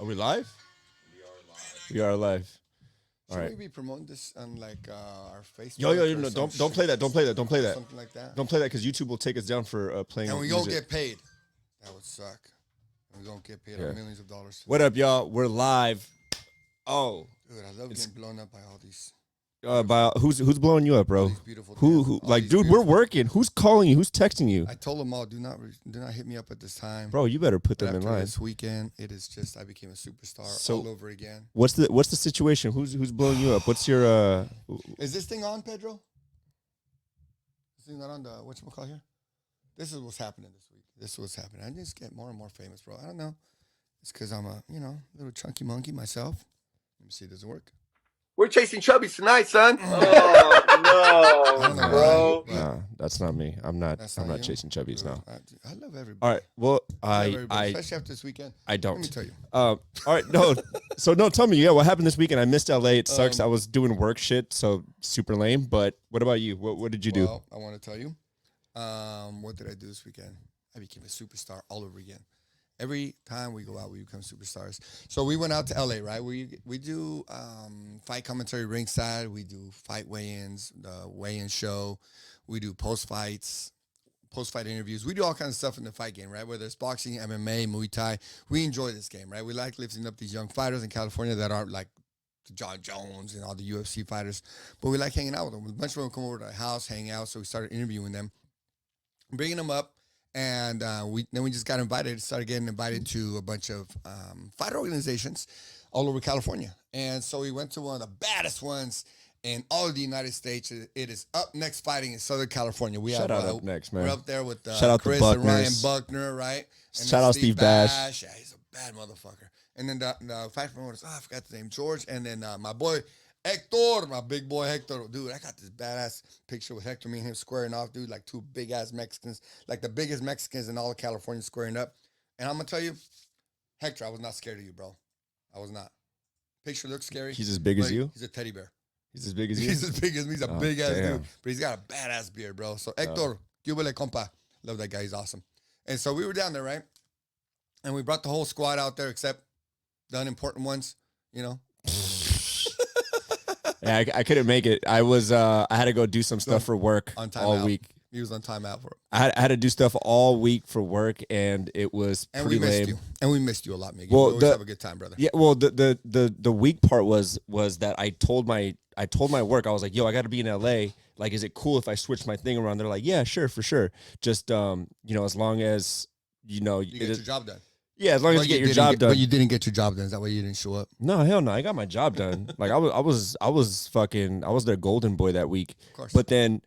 Are we live? We are live. We are live. All Should right. we be promoting this on like our Yo, yo, Facebook yo, or no, some don't play that. Don't play that. Don't play or that. something like that? Don't play that because YouTube will take us down for playing And we music. don't get paid. That would suck. And we don't get paid Yeah. our millions of dollars. What up, y'all? We're live. Oh, Dude, I love getting blown up by all these by who's blowing you up, all bro? these beautiful. Who all like, these dude? We're beautiful- working. Who's calling you? Who's texting you, I told them all, do not hit me up at this time. bro? You better put But them in after line. this weekend, it is just I became a superstar So- all over again. What's the situation? Who's blowing you up? What's your Is this thing on, Pedro? This thing not on the whatchamacallit here? This is what's happening this week. This is what's happening. I just get more and more famous, bro. I don't know. It's because I'm a, little chunky monkey myself. Let me see. Does it work? We're chasing chubbies tonight, son. Oh I don't know no, bro. why. Nah, that's not me. I'm not. That's I'm not not you? chasing chubbies now. I love everybody. All right. Well, I love everybody, I especially after this weekend. I Let me don't. tell you. All right, no. So no, tell me, yeah, what happened this weekend? I missed LA. It sucks. I was doing work shit, so super lame. But what about you? What did you do? Well, I want to tell you. What did I do this weekend? I became a superstar all over again. Every time we go out, we become superstars. So we went out to LA, right? We do fight commentary ringside. We do fight weigh-ins, the weigh-in show. We do post-fight interviews. We do all kinds of stuff in the fight game, right? Whether it's boxing, MMA, Muay Thai. We enjoy this game, right? We like lifting up these young fighters in California that aren't like John Jones and all the UFC fighters, but we like hanging out with them. A bunch of them come over to our house, hang out. So we started interviewing them, bringing them up. And we just got invited, started getting invited to a bunch of fighter organizations all over California. And so we went to one of the baddest ones in all of the United States. It is Up Next Fighting in Southern California. We Shout have out Up Next, man. We're up there with Shout out to Chris and Ryan Buckners. Buckner, right? And Shout then out Steve Bash. Yeah, he's a bad motherfucker. And then the fight promoters, I forgot the name, George. And then my boy Hector, my big boy Hector. Dude, I got this badass picture with Hector, me and him squaring off, dude, like two big-ass Mexicans, like the biggest Mexicans in all of California squaring up. And I'm going to tell you, Hector, I was not scared of you, bro. I was not. Picture looks scary. He's as big as but you. He's a teddy bear. He's as big as you. He's as big as me. He's a Oh, big-ass damn. dude. But he's got a badass beard, bro. So, Hector, cubele compa. Love that guy. He's awesome. And so we were down there, right? And we brought the whole squad out there except the unimportant ones, you know. Yeah, I couldn't make it. I had to go do some stuff for work On all timeout. week. He was on timeout for it. I had to do stuff all week for work, and it was And pretty we missed lame. you. And we missed you a lot, Miggy. Well, we always the- have a good time, brother. Yeah, well, the weak part was that I told my work, I was like, yo, I got to be in LA. Like, is it cool if I switch my thing around? They're like, yeah, sure, for sure. Just as long as You get your job done. yeah, as long as But you get your didn't job done. But you didn't get your job done. Is that why you didn't show up? No, hell no, I got my job done. Like I was their golden boy that week. Of course. But then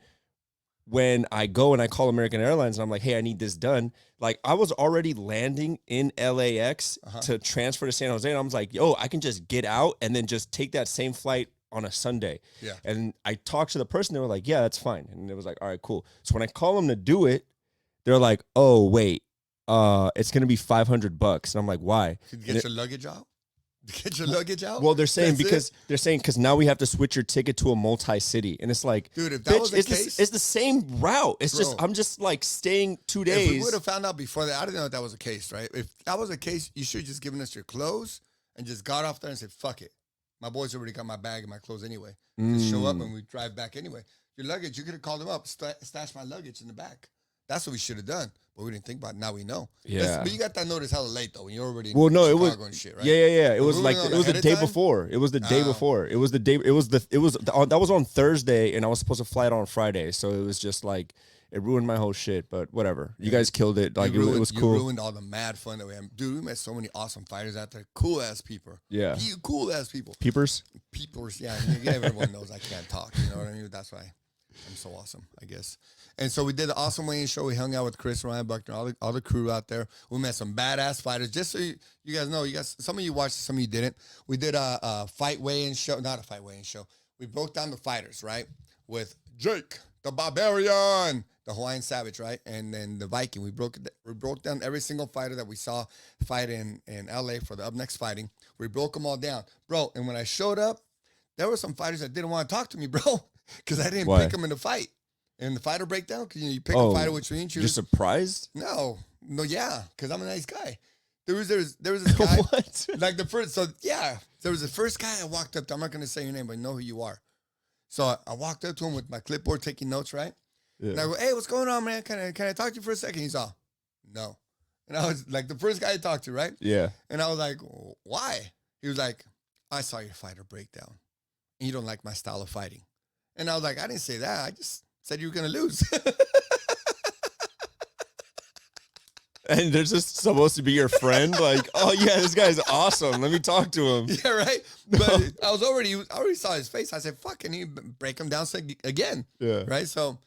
when I go and I call American Airlines and I'm like, hey, I need this done. Like I was already landing in LAX to transfer to San Jose. And I was like, yo, I can just get out and then just take that same flight on a Sunday. Yeah. And I talked to the person. They were like, yeah, that's fine. And it was like, all right, cool. So when I call them to do it, they're like, oh, wait, it's going to be $500. And I'm like, why? Could you get your luggage out? Get your luggage out? Well, they're saying That's it? because now we have to switch your ticket to a multi-city, and it's like, Dude, if that bitch, was the it's, case, it's the same route. It's just Bro. I'm just like staying 2 if we days. would have found out before that, I didn't know that was the case, right? If that was the case, you should have just given us your clothes and just got off there and said, fuck it. My boys already got my bag and my clothes anyway. Just show up and we drive back anyway. Your luggage, you could have called them up, stash my luggage in the back. That's what we should have done. But we didn't think about it. Now we know. Yeah. But you got that notice hella late, though, when you're already Well, no, in it was Chicago and shit, right? yeah. It But was we like went on it was the ahead of day time? before. It was the day Oh. before. It was the day. That was on Thursday, and I was supposed to fly it on Friday. So it was just like it ruined my whole shit. But whatever, you guys killed it. Like it was cool. You ruined all the mad fun that we had. Dude, we met so many awesome fighters out there. Cool ass people. Yeah. Cool ass people. Peepers. People's, yeah, everyone knows I can't talk. You know what I mean? That's why I'm so awesome, I guess. And so we did the awesome weigh-in show. We hung out with Chris, Ryan Buckner, all the crew out there. We met some badass fighters. Just so you guys know, some of you watched, some of you didn't. We did a fight weigh-in show, not a fight weigh-in show. We broke down the fighters, right? With Jake, the Barbarian, the Hawaiian Savage, right? And then the Viking. We broke down every single fighter that we saw fight in LA for the Up Next Fighting. We broke them all down. Bro, and when I showed up, there were some fighters that didn't want to talk to me, bro, because I didn't Why? pick them in the fight. In the fighter breakdown, because you pick Oh, a fighter which means You're surprised? no, yeah, because I'm a nice guy. There was this guy. What? Like the first, so yeah, there was the first guy I walked up to. I'm not gonna say your name, but I know who you are. So I walked up to him with my clipboard, taking notes, right? And I Yeah. go, "Hey, what's going on, man? Can I talk to you for a second?" He's all, "No." And I was like, the first guy I talked to, right? Yeah. And I was like, "Why?" He was like, "I saw your fighter breakdown, and you don't like my style of fighting." And I was like, "I didn't say that. I just said you were gonna lose." And they're just supposed to be your friend. Like, oh yeah, this guy's awesome. Let me talk to him. Yeah, right. But I already saw his face. I said, "Fuck," can you break him down again? Yeah. Right. So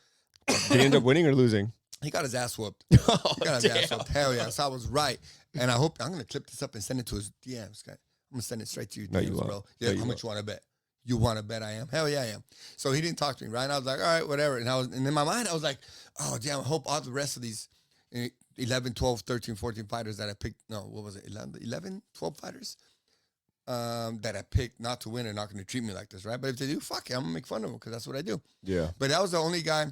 Did he end up winning or losing? he got his ass whooped. Oh, He got his ass damn. whooped. Hell yeah. So I was right. And I'm gonna clip this up and send it to his DMs. I'm gonna send it straight to you, No, you DMs, won't. bro. No, Yeah, you how much you want to bet? You want to bet I am? Hell yeah, I am. So he didn't talk to me, right? And I was like, all right, whatever. And in my mind, I was like, oh damn, I hope all the rest of these 11, 12, 13, 14 fighters that I picked, no, what was it? 11, 12 fighters that I picked not to win are not going to treat me like this, right? But if they do, fuck it, I'm going to make fun of them because that's what I do. Yeah. But that was the only guy.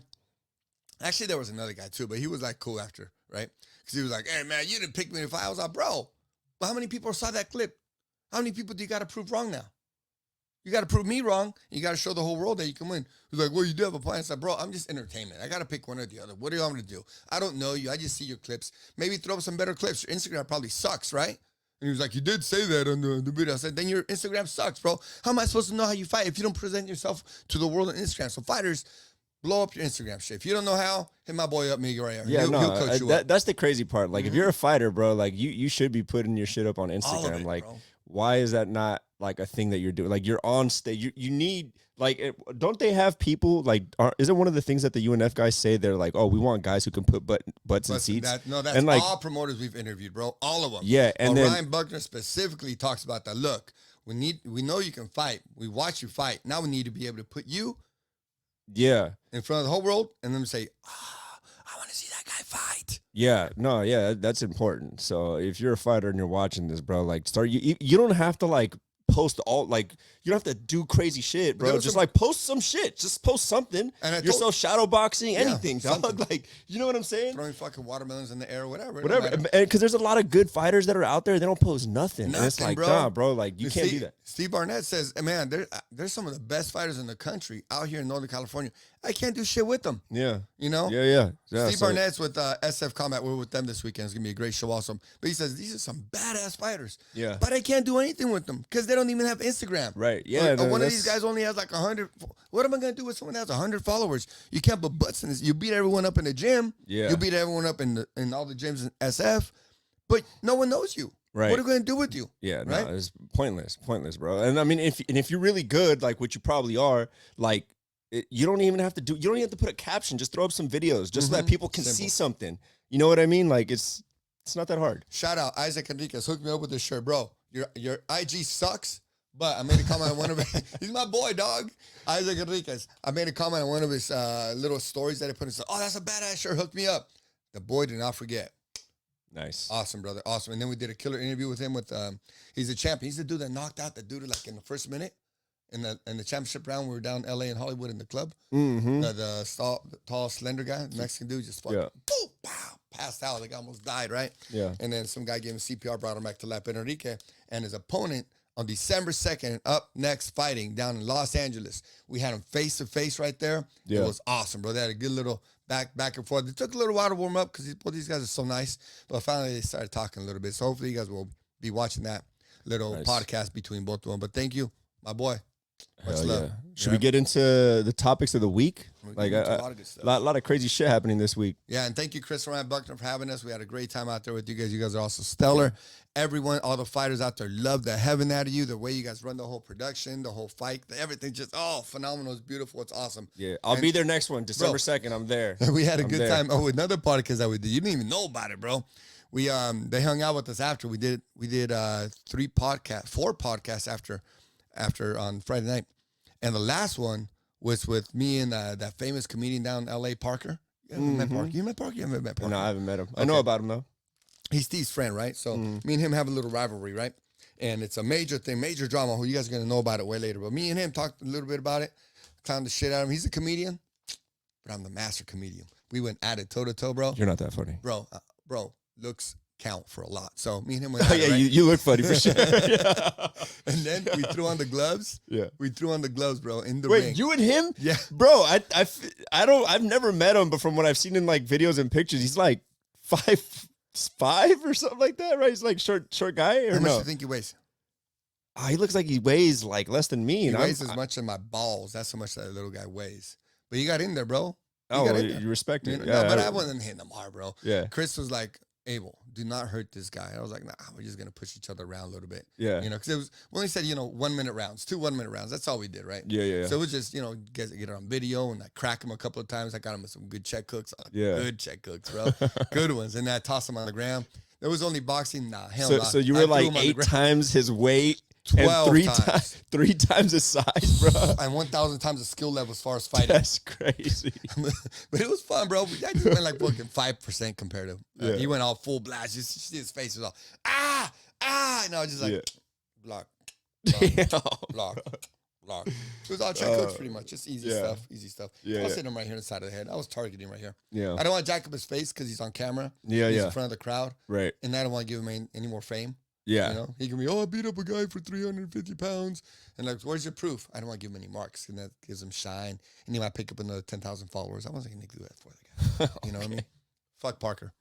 Actually, there was another guy too, but he was like cool after, right? Because he was like, "Hey man, you didn't pick me to fight." I was like, "Bro, well, how many people saw that clip? How many people do you got to prove wrong now? You got to prove me wrong. You got to show the whole world that you can win." He's like, "Well, you do have a plan." I said, "Bro, I'm just entertainment. I got to pick one or the other. What do you want me to do? I don't know you. I just see your clips. Maybe throw up some better clips. Your Instagram probably sucks, right?" And he was like, "You did say that on the video." I said, "Then your Instagram sucks, bro. How am I supposed to know how you fight if you don't present yourself to the world on Instagram?" So fighters, blow up your Instagram shit. If you don't know how, hit my boy up, Miguel Raya. Yeah, He'll coach you up. that's the crazy part. Like, if you're a fighter, bro, like you should be putting your shit up on All of Instagram. it, Like, bro. why is that not like a thing that you're doing? Like, you're on stage. You need like, don't they have people like? Isn't one of the things that the UNF guys say? They're like, oh, we want guys who can put butts in But seats. that's and like, all promoters we've interviewed, bro. All of them. Yeah, and then Ryan Buckner specifically talks about that. Look, we know you can fight. We watch you fight. Now we need to be able to put you yeah. in front of the whole world and then say, I want to see that guy fight. Yeah, no, yeah, that's important. So if you're a fighter and you're watching this, bro, like you don't have to like post all like you don't have to do crazy shit, bro. There was Just some- like post some shit. Just post something. And I told- yourself shadow boxing, anything, dog. something. Like, you know what I'm saying? Throwing fucking watermelons in the air, whatever. It don't Whatever. matter. And because there's a lot of good fighters that are out there, they don't post nothing. And it's Nothing, like, bro. nah, bro, like you can't Steve, do that. Steve Barnett says, man, there's some of the best fighters in the country out here in Northern California. I can't do shit with them. Yeah. You know? Yeah. Steve so- Barnett's with SF Combat. We're with them this weekend. It's going to be a great show also. But he says, these are some badass fighters. Yeah. But I can't do anything with them because they don't even have Instagram. Right. Yeah. Or no, one of these that's- guys only has like 100. What am I going to do with someone that has 100 followers? You can't put butts in this. You beat everyone up in the gym. Yeah. You beat everyone up in all the gyms in SF. But no one knows you. Right. What are we going to do with you? Yeah, Right? no, it's pointless, bro. And I mean, if you're really good, like what you probably are, like you don't even have to do. You don't even have to put a caption. Just throw up some videos, just so that people can see Simple. something. You know what I mean? Like it's not that hard. Shout out Isaac Enriquez. Hook me up with this shirt, bro. Your IG sucks, but I made a comment on one of he's my boy, dog. Isaac Enriquez. I made a comment on one of his little stories that he put in. Oh, that's a badass shirt. Hook me up. The boy did not forget. Nice. Awesome, brother. Awesome. And then we did a killer interview with him with he's a champion. He's the dude that knocked out the dude like in the first minute in the championship round. We were down in LA in Hollywood in the club. Mm-hmm. The tall, slender guy, Mexican dude, just fucking Yeah. boom, pow, passed out. Like almost died, right? Yeah. And then some guy gave him CPR, brought him back to Lap Enrique. And his opponent on December 2nd, up next fighting down in Los Angeles. We had him face to face right there. Yeah. It was awesome, bro. They had a good little back and forth. It took a little while to warm up because both these guys are so nice. But finally, they started talking a little bit. So hopefully, you guys will be watching that little Nice. podcast between both of them. But thank you, my boy. Much Hell love. yeah. Should we get into the topics of the week? We Like can get into a a lot of good stuff. lot of crazy shit happening this week. Yeah, and thank you, Chris and Ryan Buckner, for having us. We had a great time out there with you guys. You guys are also stellar. Everyone, all the fighters out there love the heaven out of you. The way you guys run the whole production, the whole fight, everything just, phenomenal. It's beautiful. It's awesome. Yeah, I'll And- be there next one, December 2nd. I'm there. We had a I'm good there. time. Oh, another podcast that we did. You didn't even know about it, bro. We they hung out with us after. We did 4 podcasts after on Friday night. And the last one was with me and that famous comedian down in LA, Parker. You haven't met Parker? You met Parker? You haven't met Parker? No, I haven't met him. I know about him though. He's Steve's friend, right? So me and him have a little rivalry, right? And it's a major thing, major drama. Who you guys are gonna know about it way later. But me and him talked a little bit about it, clowned the shit out of him. He's a comedian, but I'm the master comedian. We went at it toe to toe, bro. You're not that funny. Bro, looks count for a lot. So me and him went Oh at it, yeah, right? you look funny for sure. Yeah. And then we threw on the gloves. Yeah. We threw on the gloves, bro, in the Wait, ring. you and him? Yeah. Bro, I've never met him, but from what I've seen in like videos and pictures, he's like 5'5" or something like that, right? He's like short guy, or How much do no? you think he weighs? He looks like he weighs like less than me. He And weighs as much as my balls. That's how much that little guy weighs. But he got in there, bro. He Oh, got well, in there. you respect You it. know, Yeah, no, but I wasn't hitting him hard, bro. Yeah, Chris was like, Abel, do not hurt this guy. I was like, nah, we're just going to push each other around a little bit. yeah, You know, because it was, we only said, 1 minute rounds, 2 1 minute rounds. That's all we did, right? yeah. So it was just, get it on video, and I crack him a couple of times. I got him with some good check hooks. Yeah. Good check hooks, bro. Good ones. And then I tossed him on the ground. There was only boxing. Nah, hell So, no. so you I were threw like him on the 8 ground. times his weight 12 and times. 3 times his size, bro. And 1,000 times the skill level as far as fighting. That's crazy. But it was fun, bro. I just went like fucking 5% compared to. Yeah. He went all full blast. Just see his face was all and I was just like Yeah. block, Damn. block. It was all check hooks pretty much. Just easy yeah. stuff. Yeah, I was yeah. hitting him right here on the side of the head. I was targeting right here. Yeah, I don't want to jack up his face because he's on camera. yeah, He's yeah. in front of the crowd, Right. and I don't want to give him any more fame. Yeah. He can be, I beat up a guy for 350 pounds. And like, where's your proof? I don't want to give him any marks. And that gives him shine. And he might pick up another 10,000 followers. I wasn't going to do that for the guy. You know what I mean? Fuck Parker.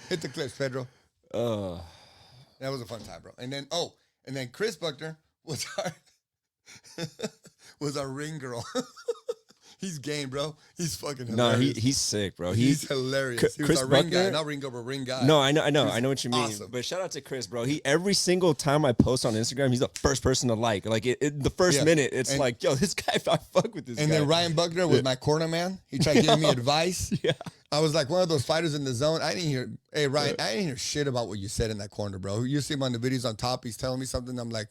Hit the clips, Pedro. That was a fun time, bro. And then Chris Buckner was our ring girl. He's game, bro. He's fucking No, hilarious. he's sick, bro. He's hilarious. He was Chris our ring guy, Buckner? not ring girl, but ring guy. No, I know what you mean. awesome. But shout out to Chris, bro. He every single time I post on Instagram, he's the first person to like. Like the first Yeah. minute, it's And- like, yo, this guy, I fuck with this And guy. then Ryan Buckner was my corner man. He tried giving me advice. Yeah. I was like one of those fighters in the zone. I didn't hear, hey, Ryan, I didn't hear shit about what you said in that corner, bro. You see him on the videos on top. He's telling me something. I'm like,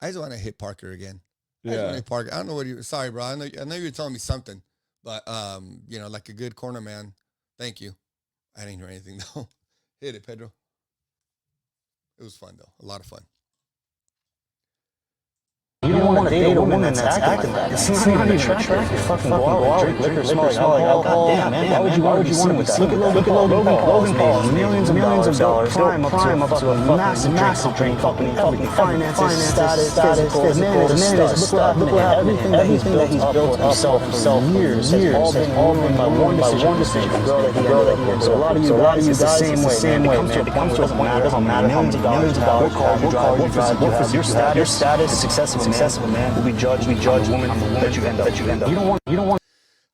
I just want to hit Parker again. I just want to hit Parker. I don't know what you, sorry, bro. I know you were telling me something, but, like a good corner man. Thank you. I didn't hear anything, though. Hit it, Pedro. It was fun, though. A lot of fun. You don't want to date a woman that's acting like that. It's not even attractive. You fucking go out, drink liquor, smell like alcohol. Damn, man. Why would you want to with that? Look at Logan Paul. Logan Paul has millions of dollars. Climb up to a massive drink company. Finances, status, physical. The man is, look what happened. Everything that he's built himself for years has all been by one decision. The girl that he ended up with. So a lot of you guys, it's the same way, man. It comes to a point where it doesn't matter millions of dollars. What car you drive, what your status, successful man will be judged. Woman that you end up. You don't want.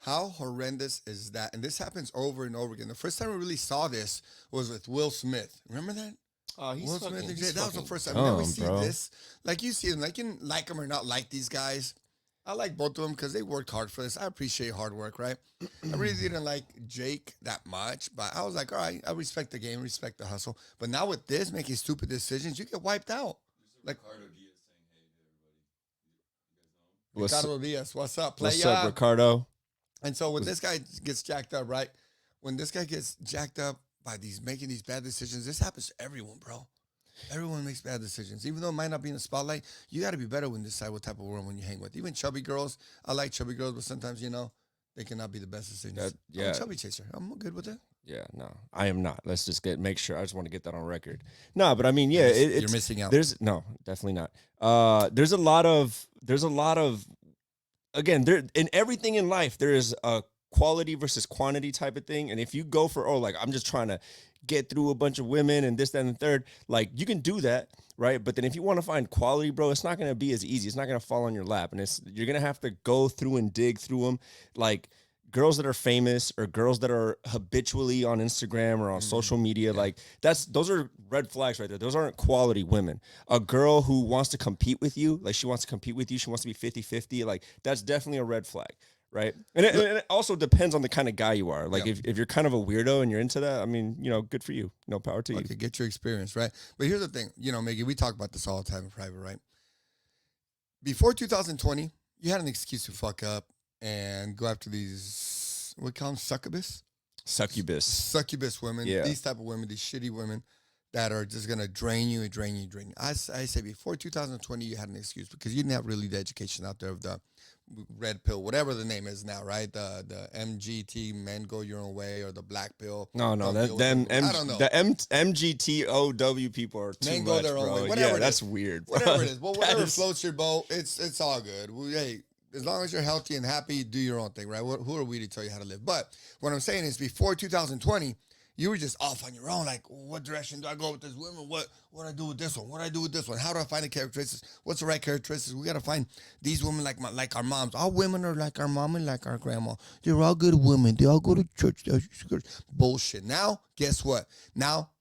How horrendous is that? And this happens over and over again. The first time we really saw this was with Will Smith. Remember that? Oh, Will Smith. he's That was the first time. dumb, Now we see bro. this. Like you see them. Like you can like them or not like these guys. I like both of them because they worked hard for this. I appreciate hard work, right? I really didn't like Jake that much, but I was like, all right, I respect the game, respect the hustle. But now with this, making stupid decisions, you get wiped out. Like Ricardo Diaz, what's up, playa? What's up, Ricardo? And so when this guy gets jacked up, right? When this guy gets jacked up by making these bad decisions, this happens to everyone, bro. Everyone makes bad decisions. Even though it might not be in the spotlight, you got to be better when you decide what type of woman you hang with. Even chubby girls, I like chubby girls, but sometimes, they cannot be the best decisions. I'm a chubby chaser. I'm good with it. Yeah, no, I am not. Let's just make sure. I just want to get that on record. No, but I mean, yeah, You're missing out. No, definitely not. There's a lot of, again, there in everything in life, there is a quality versus quantity type of thing. And if you go for, I'm just trying to get through a bunch of women and this, that, and the third, like you can do that, right? But then if you want to find quality, bro, it's not going to be as easy. It's not going to fall on your lap. And you're going to have to go through and dig through them. Like girls that are famous or girls that are habitually on Instagram or on social media, like those are red flags right there. Those aren't quality women. A girl who wants to compete with you, like she wants to compete with you, she wants to be 50-50, like that's definitely a red flag. Right. And it also depends on the kind of guy you are. Like if you're kind of a weirdo and you're into that, I mean, good for you. No power to you. Okay, get your experience, right? But here's the thing, Miggy, we talk about this all the time in private, right? Before 2020, you had an excuse to fuck up and go after these, what we call them, succubus Succubus. women, Yeah. these type of women, these shitty women that are just gonna drain you and drain you, drain you. I say before 2020, you had an excuse because you didn't have really the education out there of the red pill, whatever the name is now, right? The MGT, men go your own way, or the black pill. No, I don't know. the MGTOW people are too Men much, go their own bro. way. Whatever Yeah, it that's is. weird, bro. Whatever it is. Well, whatever is- floats your boat, it's all good. Hey, as long as you're healthy and happy, do your own thing, right? Who are we to tell you how to live? But what I'm saying is before 2020, you were just off on your own. Like, what direction do I go with this woman? What do I do with this one? What do I do with this one? How do I find the characteristics? What's the right characteristics? We got to find these women like our moms. All women are like our mom and like our grandma. They're all good women. They all go to church. Bullshit. Now, guess what? Now,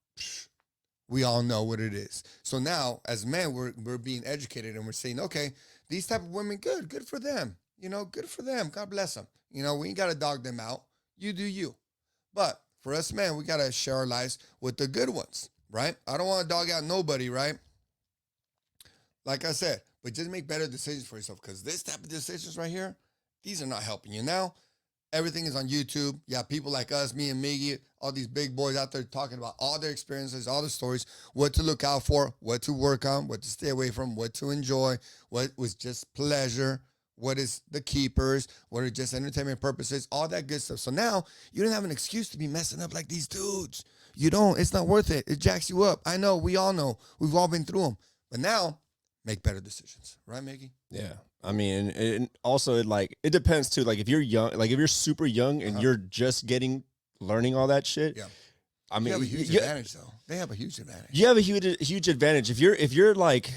we all know what it is. So now, as men, we're being educated and we're saying, okay, these type of women, good for them. You know, good for them. God bless them. You know, we ain't got to dog them out. You do you. But for us men, we got to share our lives with the good ones, right? I don't want to dog out nobody, right? Like I said, but just make better decisions for yourself because this type of decisions right here, these are not helping you. Now, everything is on YouTube. Yeah, people like us, me and Miggy, all these big boys out there talking about all their experiences, all the stories, what to look out for, what to work on, what to stay away from, what to enjoy, what was just pleasure, what is the keepers, what are just entertainment purposes, all that good stuff. So now you don't have an excuse to be messing up like these dudes. You don't. It's not worth it. It jacks you up. I know. We all know. We've all been through them. But now, make better decisions. Right, Miggy? Yeah. I mean, it also, it depends too. Like if you're young, like if you're super young and you're just learning all that shit. Yeah. I mean, you have a huge advantage, though. They have a huge advantage. You have a huge advantage. If you're like,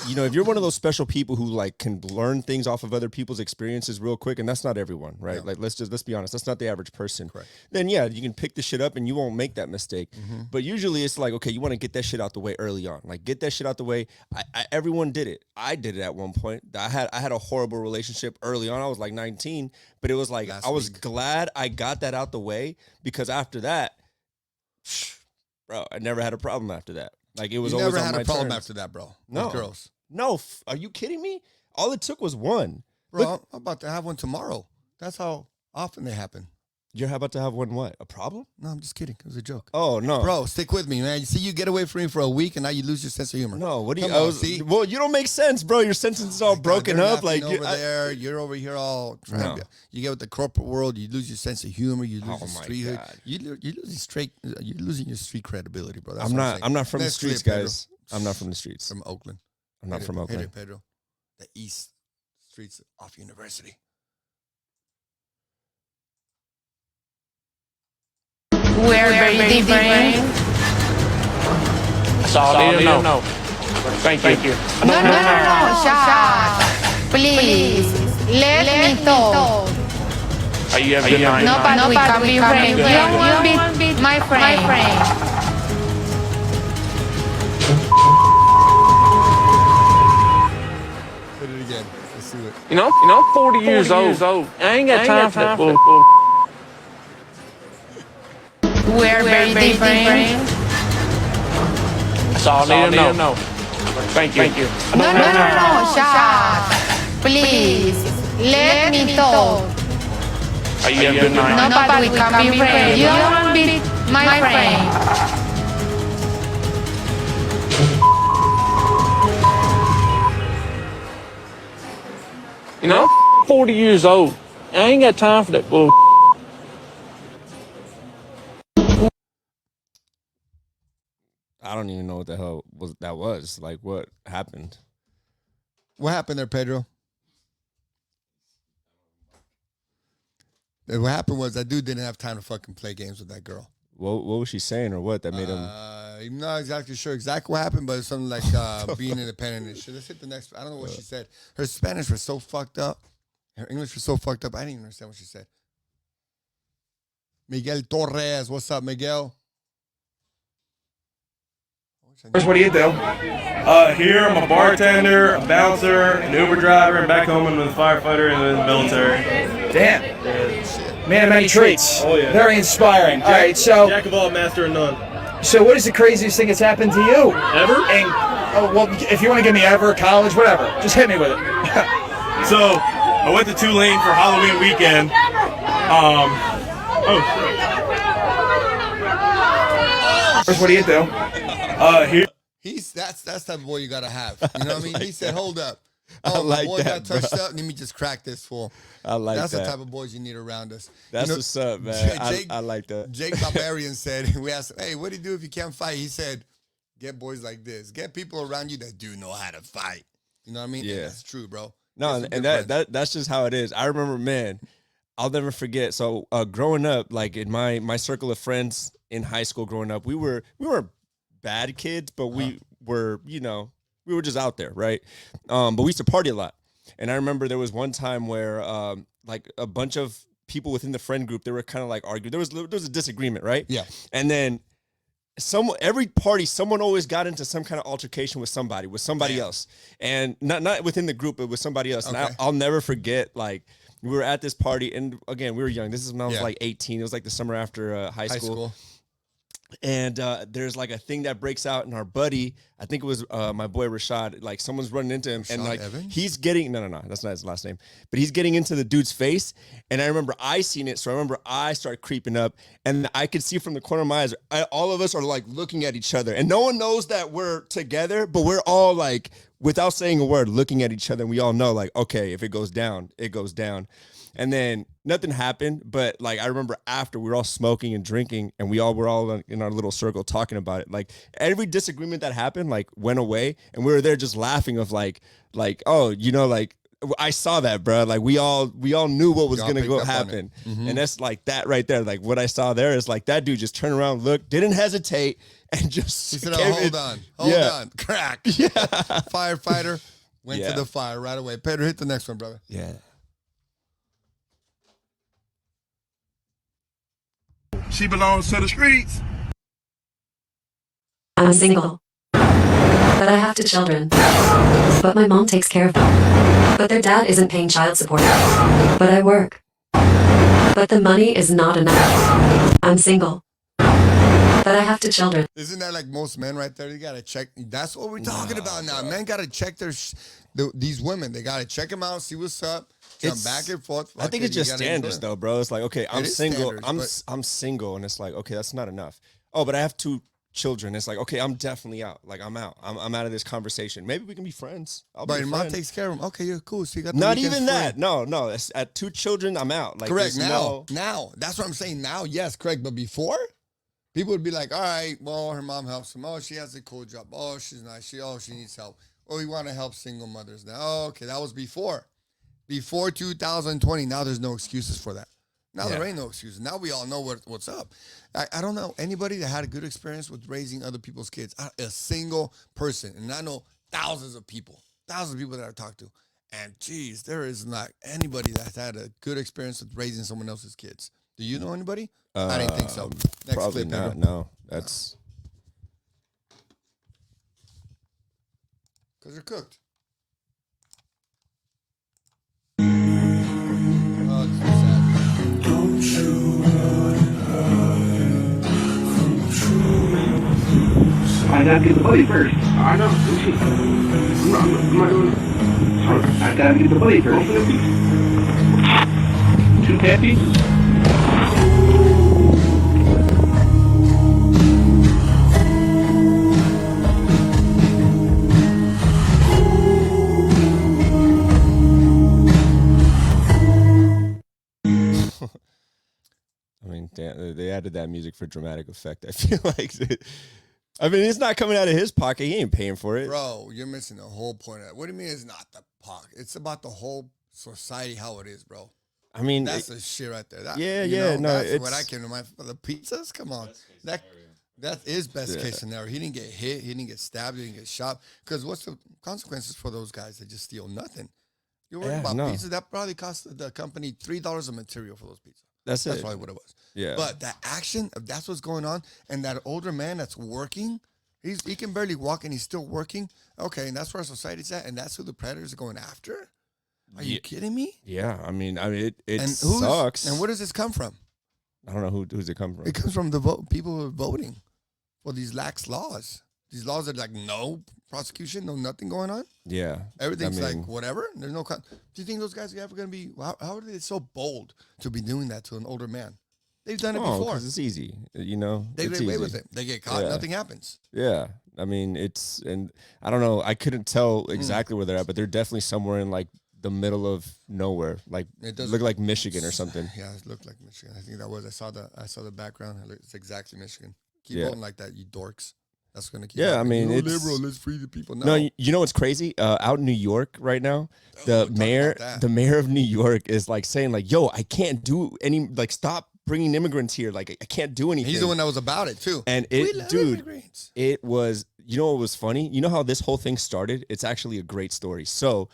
you know, if you're one of those special people who like can learn things off of other people's experiences real quick, and that's not everyone, right? Yeah. Like let's be honest, that's not the average person. Correct. Then yeah, you can pick the shit up and you won't make that mistake. Mm-hmm. But usually it's like, okay, you want to get that shit out the way early on. Like get that shit out the way. Everyone did it. I did it at one point. I had a horrible relationship early on. I was like 19, but it was like I was glad I got that out the way because after that, bro, I never had a problem after that. Like it was You always never on had my a problem terms. after that, bro. No. With girls. No, are you kidding me? All it took was one. Bro, Look, I'm about to have one tomorrow. That's how often they happen. you're about to have one what? A problem? No, I'm just kidding. It was a joke. Oh, no. Bro, stick with me, man. You see, you get away from me for a week, and now you lose your sense of humor. No, what do you... Come on, see? Well, you don't make sense, bro. Your sentence is all broken They're up. laughing Like over there, you're over here all trying No. to... You get with the corporate world, you lose your sense of humor, you lose Oh your my street... God. You're losing your street credibility, bro. That's I'm what not. saying. I'm not from the Let's clear streets, Pedro. guys. I'm not from the streets. From Oakland. I'm not Hit from it, hit Oakland. it, Pedro. The east streets off University. We're very different. That's all I need to know. Thank you. No, shut. Please, let me talk. Are you having a good night? No, but we can be friends. You don't want to be my friend. Hit it again. Let's see what... You know, I'm 40 years old. I ain't got time for that bull. We're very different. That's all I need to know. Thank you. No, shut. Please, let me talk. Are you having a good night? No, but we can be friends. You don't want to be my friend. You know, 40 years old. I ain't got time for that bull. I don't even know what the hell that was. Like, what happened? What happened there, Pedro? What happened was that dude didn't have time to fucking play games with that girl. What was she saying or what that made him? I'm not exactly sure exactly what happened, but it's something like being independent and shit. Let's hit the next. I don't know what she said. Her Spanish was so fucked up. Her English was so fucked up. I didn't even understand what she said. Miguel Torres. What's up, Miguel? What do you do? Here I'm a bartender, a bouncer, an Uber driver, and back home I'm a firefighter and in the military. Damn. Man of many traits. Oh, yeah. Very inspiring. All right, so Jack of all, master of none. what is the craziest thing that's happened to you? Ever? And, well, if you want to give me ever, college, whatever, just hit me with it. So, I went to Tulane for Halloween weekend. First, what do you do? Here. That's type of boy you gotta have. You know what I mean? He said, "Hold up, I my like boy that, got touched bro. up. Let me just crack this fool." I like That's that. the type of boys you need around us. That's You know, what's up, man. Jake- I like that. Jake Barbarian said, "We asked him, hey, what do you do if you can't fight?" He said, "Get boys like this. Get people around you that do know how to fight." You know what I mean? And Yeah. that's true, bro. No, Get some and good friends. that's just how it is. I remember, man, I'll never forget. So growing up, like in my circle of friends in high school, growing up, we weren't bad kids, but we were, we were just out there, right? But we used to party a lot. And I remember there was one time where like a bunch of people within the friend group, they were kind of like arguing. There was a disagreement, right? Yeah. And then every party, someone always got into some kind of altercation with somebody Damn. else, and not within the group, but with somebody else. And Okay. I'll never forget, like, we were at this party, and again, we were young. This is when I was Yeah. like 18. It was like the summer after high school. And there's like a thing that breaks out, and our buddy, I think it was my boy Rashad, like someone's running into him, and Rashad like Evans? he's getting no, that's not his last name, but he's getting into the dude's face. And I remember I seen it, so I remember I started creeping up, and I could see from the corner of my eyes, all of us are like looking at each other, and no one knows that we're together, but we're all like, without saying a word, looking at each other, and we all know, like, okay, if it goes down, it goes down. And then nothing happened, but like I remember after we were all smoking and drinking, and we all were all in our little circle talking about it. Like every disagreement that happened, like went away, and we were there just laughing of like, oh, like I saw that, bro. Like we all knew what was Y'all gonna picked go up on it. happen, and that's like that right there. Like what I saw there is like that dude just turned around, looked, didn't hesitate, and just He said, came hold in. on, Yeah. crack. Yeah, Firefighter went Yeah. to the fire right away. Pedro, hit the next one, brother. yeah. She belongs to the streets. I'm single, but I have 2 children. But my mom takes care of them. But their dad isn't paying child support. But I work. But the money is not enough. I'm single, but I have 2 children. Isn't that like most men right there? You gotta check. That's what we're talking about now. Men gotta check these women. They gotta check them out, see what's up, jump It's- back and forth. I think Okay, it's you just gotta standards, do it. though, bro. It's like, okay, I'm is single. standards, I'm single, and it's like, okay, that's not enough. Oh, but I have 2 children. It's like, okay, I'm definitely out. Like, I'm out. I'm out of this conversation. Maybe we can be friends. I'll But be your a mom friend. takes care of them. Okay, you're cool. So you got the Not weekends even free. that. No. It's, at 2 children, I'm out. Like, Correct. there's Now, that's what I'm saying. Now, yes, correct. But before, people would be like, all right, well, her mom helps him. Oh, she has a cool job. Oh, she's nice. She needs help. Oh, we want to help single mothers now. Oh, okay, that was before 2020. Now there's no excuses for that. Now there ain't no excuses. Now we all know what's up. I don't know anybody that had a good experience with raising other people's kids. A single person, and I know thousands of people that I've talked to. And geez, there is not anybody that's had a good experience with raising someone else's kids. Do you know anybody? I didn't think so. Next Probably clip, not. Pedro. No, that's. Because they're cooked. Oh, it's so I gotta get the buddy first. I know. I'm not doing it. I gotta get the buddy first. 2 cat pieces? I mean, they added that music for dramatic effect. I feel like. I mean, it's not coming out of his pocket. He ain't paying for it. Bro, you're missing the whole point of it. What do you mean it's not the pocket? It's about the whole society, how it is, bro. I mean, That's the shit right there. That, Yeah, you yeah, know, no, that's what I it's- came to mind for. The pizzas? Come on. That is best case scenario. He didn't get hit. He didn't get stabbed. He didn't get shot. Because what's the consequences for those guys that just steal nothing? You're worried Yeah, about no. pizza? That probably cost the company $3 of material for those pizzas. That's That's it. probably what it was. Yeah. But that action, if that's what's going on, and that older man that's working, he can barely walk and he's still working. Okay, and that's where our society's at, and that's who the predators are going after? Are you Yeah. kidding me? Yeah, I mean, it And sucks. And where does this come from? I don't know who's it come from. It comes from the people who are voting for these lax laws. These laws are like no prosecution, no nothing going on. Yeah, Everything's I mean, like whatever. There's no. Do you think those guys are ever going to be? How are they so bold to be doing that to an older man? They've done it before. because it's easy. You know, They it's get away easy. with it. They get caught. Yeah. Nothing happens. Yeah, I mean, and I don't know. I couldn't tell exactly where they're at, but they're definitely somewhere in like the middle of nowhere. Like it does look like Michigan or something. Yeah, it looked like Michigan. I think that was. I saw the background. It's exactly Michigan. Keep voting like that, you dorks. That's gonna keep. I mean, it's liberal. Let's free the people. No, you know what's crazy? Out in New York right now, the mayor of New York is like saying like, "Yo, I can't do any stop bringing immigrants here. Like, I can't do anything." He's the one that was about it too. And it was. You know what was funny? You know how this whole thing started? It's actually a great story. So,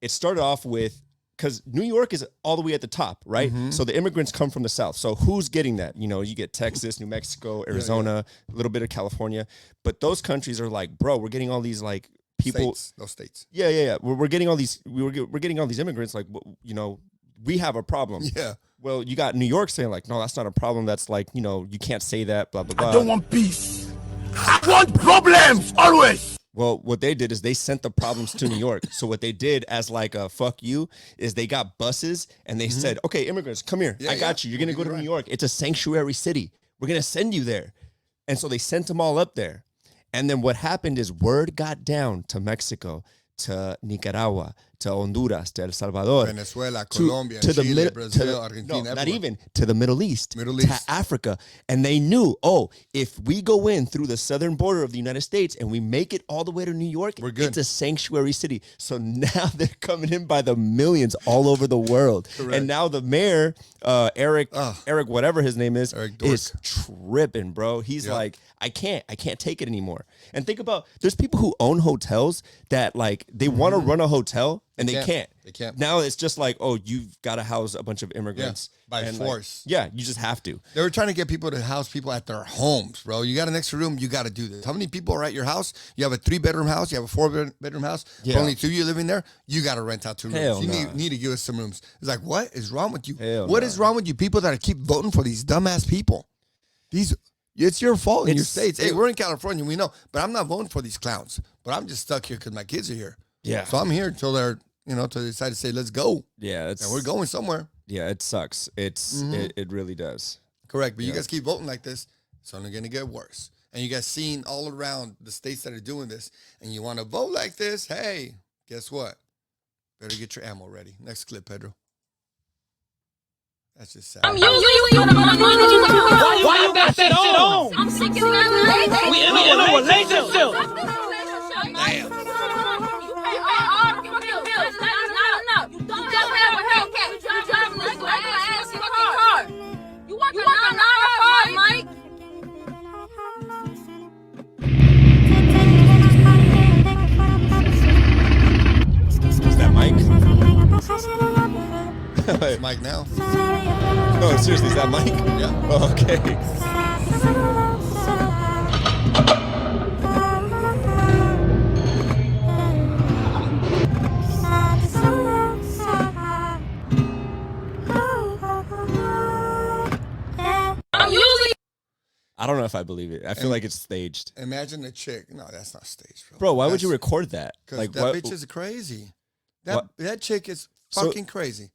it started off with. Because New York is all the way at the top, right? Mm-hmm. So the immigrants come from the south. So who's getting that? You know, you get Texas, New Mexico, Arizona, a little bit of California. But those countries are like, bro, we're getting all these like people. Those states. Yeah. We're getting all these. We're getting all these immigrants. Like, you know, we have a problem. Yeah. Well, you got New York saying like, no, that's not a problem. That's like, you know, you can't say that. Blah blah blah. I don't want peace. I want problems always. Well, what they did is they sent the problems to New York. So what they did as like a fuck you is they got buses and they said, okay, immigrants, come here. I got you. You're going to go to New York. It's a sanctuary city. We're going to send you there. And so they sent them all up there. And then what happened is word got down to Mexico, to Nicaragua, to Honduras, to El Salvador, Venezuela, Colombia, to Chile, the Brazil, Argentina. No, not even to the Middle East, Middle East, to Africa, and they knew, if we go in through the southern border of the United States and we make it all the way to New York, we're good. It's a sanctuary city. So now they're coming in by the millions all over the world, Correct. and now the mayor, Eric, whatever his name is tripping, bro. He's like, I can't take it anymore. And think about, there's people who own hotels that like they want to run a hotel and they can't. They can't. Now it's just like, you've got to house a bunch of immigrants by force. Like, you just have to. They were trying to get people to house people at their homes, bro. You got an extra room, you got to do this. How many people are at your house? You have a 3-bedroom house, you have a 4-bedroom house. Yeah. Only 2 of you living there. You got to rent out 2 rooms. You need to give us some rooms. It's like, what is wrong with you? What is wrong with you people that keep voting for these dumbass people? It's your fault in your states. Hey, we're in California, we know, but I'm not voting for these clowns. But I'm just stuck here because my kids are here. Yeah. So I'm here until they're, until they decide to say, let's go. Yeah. And we're going somewhere. Yeah, it sucks. It really does. Correct. But you guys keep voting like this, it's only going to get worse. And you guys seeing all around the states that are doing this, and you want to vote like this, hey, guess what? Better get your ammo ready. Next clip, Pedro. That's just sad. I'm usually the money. Why you got that on? I'm sick of it. We in a relationship. Damn. You pay all the fucking bills. Not enough. You don't have a Hellcat. You driving this regular ass fucking car. You work a 9 to 5, Mike. Is that Mike? It's Mike now. No, seriously, is that Mike? Yeah. Oh, okay. I'm usually. I don't know if I believe it. I feel like it's staged. Imagine a chick. No, that's not staged, bro. Bro, why would you record that? Because Like, that bitch is crazy. That chick is fucking crazy.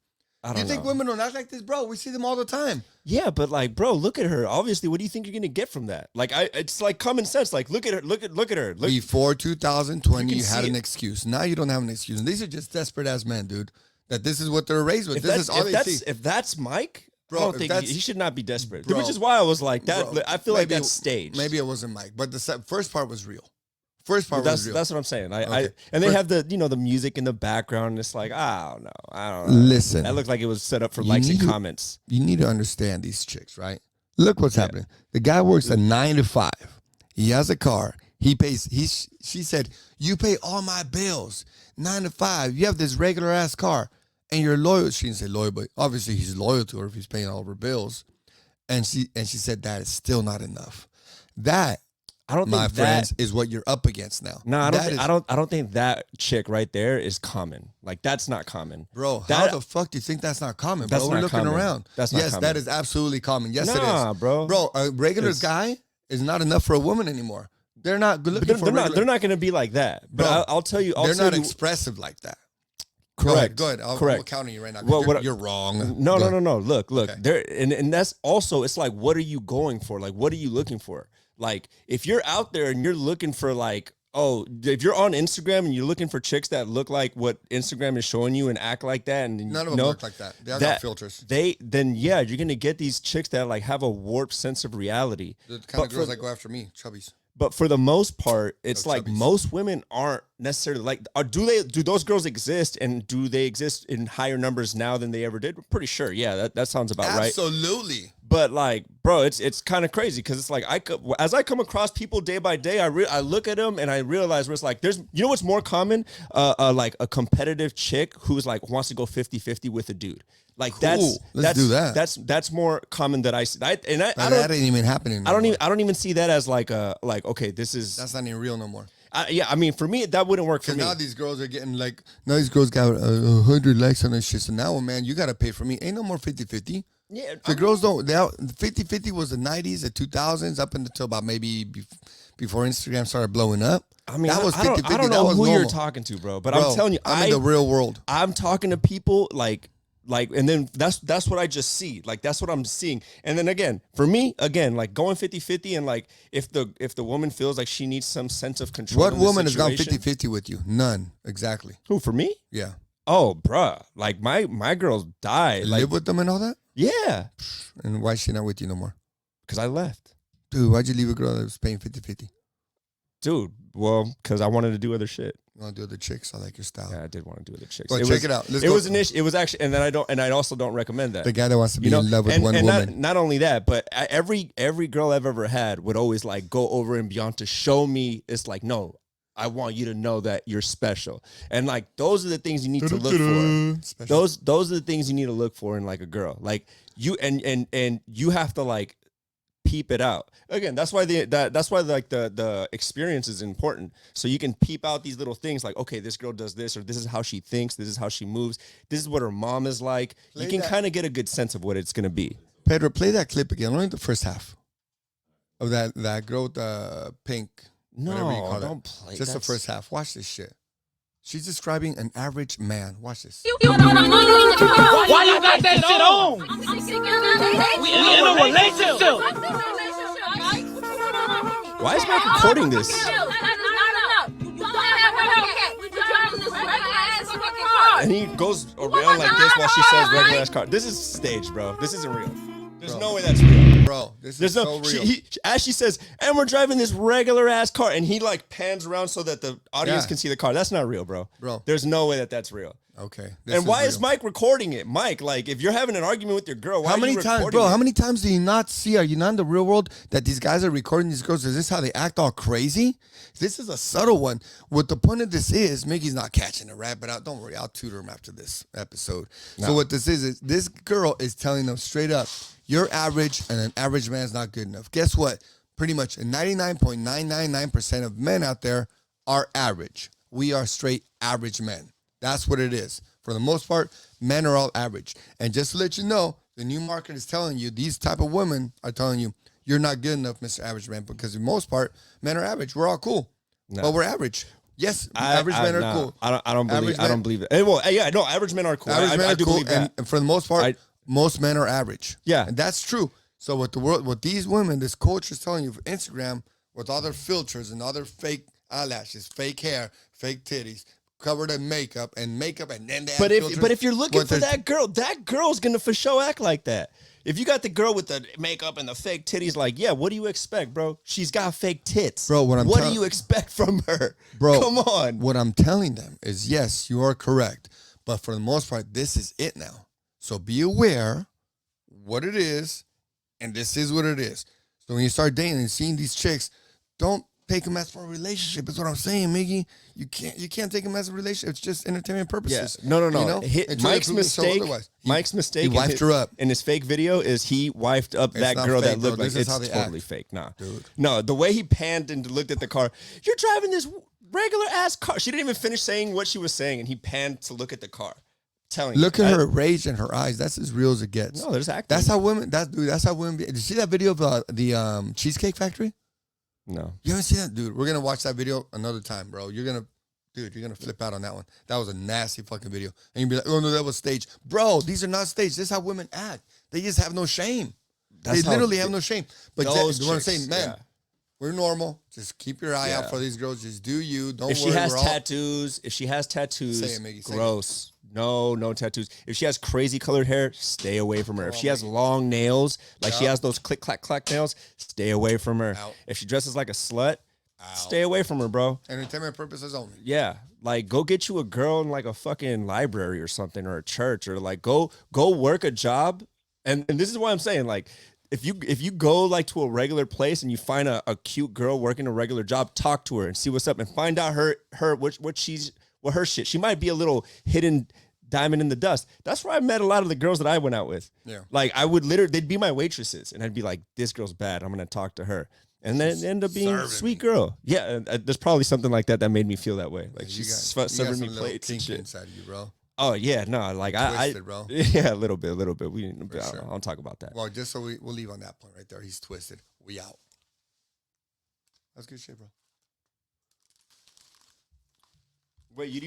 I don't You think know. women don't act like this, bro? We see them all the time. Yeah, but like, bro, look at her. Obviously, what do you think you're gonna get from that? Like, it's like common sense. Like, look at her. Look at her. Look. Before 2020, You you can had see an it. excuse. Now you don't have an excuse. And these are just desperate ass men, dude. That this is what they're raised with. This is all they see. If that's Mike, Bro, I don't if think that's- he should not be desperate. Bro, Which is why I was like that. Bro, I feel like maybe that's staged. Maybe it wasn't Mike, but the first part was real. First part was real. That's what I'm saying. Okay. And they have the the music in the background. And it's like, I don't know. Listen. That looked like it was set up for You likes and need to- comments. You need to understand these chicks, right? Look what's happening. The guy works a 9 to 5. He has a car. He pays. She said, "You pay all my bills. 9 to 5. You have this regular ass car, and you're loyal." She didn't say loyal, but obviously he's loyal to her if he's paying all of her bills. And she said that is still not enough. That, I don't my think friends, is what you're up against now. No, I That don't think that chick right there is common. Like, that's not common. Bro, That- how the fuck do you think that's not common, That's bro? We're not looking common. around. That's not yes, common. that is absolutely common. Yes, it Nah, is. bro. Bro, a regular It's- guy is not enough for a woman anymore. They're not good But looking for they're not going to be like that. But Bro, I'll tell you. they're not expressive like that. Correct. Go ahead. I'm Correct. counting you right now. 'cause Well, you're wrong. No. Look. Okay. There, and that's also. It's like, what are you going for? Like, what are you looking for? Like, if you're out there and you're looking for like, oh, if you're on Instagram and you're looking for chicks that look like what Instagram is showing you and act like that, and None of them look like that. They all got filters. Then yeah, you're gonna get these chicks that like have a warped sense of reality. The kind of girls that go after me, chubbies. But for the most part, it's like chubbies. most women aren't necessarily like. Do those girls exist, and do they exist in higher numbers now than they ever did? I'm pretty sure. Yeah, that sounds about right. Absolutely. But like, bro, it's kind of crazy because it's like as I come across people day by day, I look at them and I realize where it's like there's what's more common, like a competitive chick who's like wants to go 50-50 with a dude. Like Cool. Let's do that. That's more common that I see. I don't. That ain't even happening. I don't even see that as like okay, this is. That's not even real no more. Yeah, I mean, for me, that wouldn't work for me. Now these girls are getting like, now these girls got 100 likes on this shit. So now, man, you got to pay for me. Ain't no more 50-50. Yeah, the girls don't. 50-50 was the 90s, the 2000s, up until about maybe before Instagram started blowing up. I mean, that was 50-50. I don't know who you're talking to, bro. But I'm telling you, I'm in the real world. I'm talking to people like, and then that's what I just see. Like, that's what I'm seeing. And then again, for me, like going 50-50 and like, if the woman feels like she needs some sense of control. What woman has gone 50-50 with you? None. Exactly. Who, for me? Yeah. Oh, bruh. Like my girls died. Live with them and all that? Yeah. And why is she not with you no more? Because I left. Dude, why'd you leave a girl that was paying 50-50? Dude, well, because I wanted to do other shit. You want to do other chicks? I like your style. Yeah, I did want to do other chicks. Well, check it out. It was an issue. It was actually, and then I also don't recommend that. The guy that wants to be in love with one woman. Not only that, but every girl I've ever had would always like go over and beyond to show me. It's like, no, I want you to know that you're special. And like, those are the things you need to look for. Special. Those are the things you need to look for in like a girl. Like you and you have to like peep it out. Again, that's why the experience is important. So you can peep out these little things like, okay, this girl does this, or this is how she thinks, this is how she moves, this is what her mom is like. You can kind of get a good sense of what it's gonna be. Pedro, play that clip again. Only the first half of that girl with the pink. Whatever you call don't it. play. Just the first half. Watch this shit. She's describing an average man. Watch this. Why you got that shit on? We in a relationship. Why is Mike recording this? And he goes around like this while she says regular ass car. This is staged, bro. This isn't real. There's no way that's real. Bro, this is so real. As she says, and we're driving this regular ass car, and he like pans around so that the audience can see the car. That's not real, bro. There's no way that's real. Okay. And why is Mike recording it? Mike, like, if you're having an argument with your girl, why are you recording it? How many times do you not see, are you not in the real world, that these guys are recording these girls? Is this how they act all crazy? This is a subtle one. What the point of this is, Mickey's not catching a rat, but don't worry, I'll tutor him after this episode. No. So what this is this girl is telling them straight up, you're average and an average man's not good enough. Guess what? Pretty much 99.999% of men out there are average. We are straight average men. That's what it is. For the most part, men are all average. And just to let you know, the new market is telling you, these type of women are telling you, you're not good enough, Mr. Average Man, because for the most part, men are average. We're all cool. No. But we're average. Yes, average men are cool. I don't believe it. Well, yeah, no, average men are cool. I do believe that. And for the most part, most men are average. Yeah. And that's true. So what these women, this culture is telling you for Instagram, with all their filters and all their fake eyelashes, fake hair, fake titties, covered in makeup, and then they but if you're looking for that girl's gonna for sure act like that. If you got the girl with the makeup and the fake titties, like, yeah, what do you expect, bro? She's got fake tits. Bro, what do you expect from her? Bro, come on. What I'm telling them is, yes, you are correct. But for the most part, this is it now. So be aware what it is, and this is what it is. So when you start dating and seeing these chicks, don't take them as for a relationship. That's what I'm saying, Miggy. You can't take them as a relationship. It's just entertainment purposes. Yeah. No. You know? Mike's mistake. Mike's mistake. He wifed her up in his fake video. Is he wifed up that girl fake, that looked like it's totally fake? Nah, dude. No, the way he panned and looked at the car. You're driving this regular ass car. She didn't even finish saying what she was saying, and he panned to look at the car. Look at her rage in her eyes. That's as real as it gets. No, there's acting. That's how women. That's how women. Did you see that video of the Cheesecake Factory? No. You haven't seen that, dude? We're gonna watch that video another time, bro. You're gonna flip out on that one. That was a nasty fucking video, and you'd be like, "Oh no, that was staged, bro." These are not staged. This is how women act. They just have no shame. They literally have no shame. But you want to say, man, We're normal. Just keep your eye out Yeah. for these girls. Just do you. Don't If worry. she has we're all- tattoos, Say it, Miggy, say it. gross. No tattoos. If she has crazy colored hair, stay away from her. If she has long nails, like she Yeah. has those click clack clack nails, stay away from her. Out. If she dresses like a slut, stay away from her, bro. Entertainment purposes only. Yeah, like go get you a girl in like a fucking library or something, or a church, or like go work a job. And this is why I'm saying, like, if you go like to a regular place and you find a cute girl working a regular job, talk to her and see what's up and find out what her shit. She might be a little hidden diamond in the dust. That's where I met a lot of the girls that I went out with. Yeah. Like I would literally, they'd be my waitresses, and I'd be like, this girl's bad. I'm gonna talk to her. And then it ended up being a serving sweet me. girl. Yeah, there's probably something like that made me feel that way. Like You she's got serving me some little plates and kink shit. inside of you, bro. Oh yeah, no, like Twisted, bro. Yeah, a little bit. We For I sure. don't talk about that. Well, just so we'll leave on that point right there. He's twisted. We out. That's good shit, bro. Wait, you didn't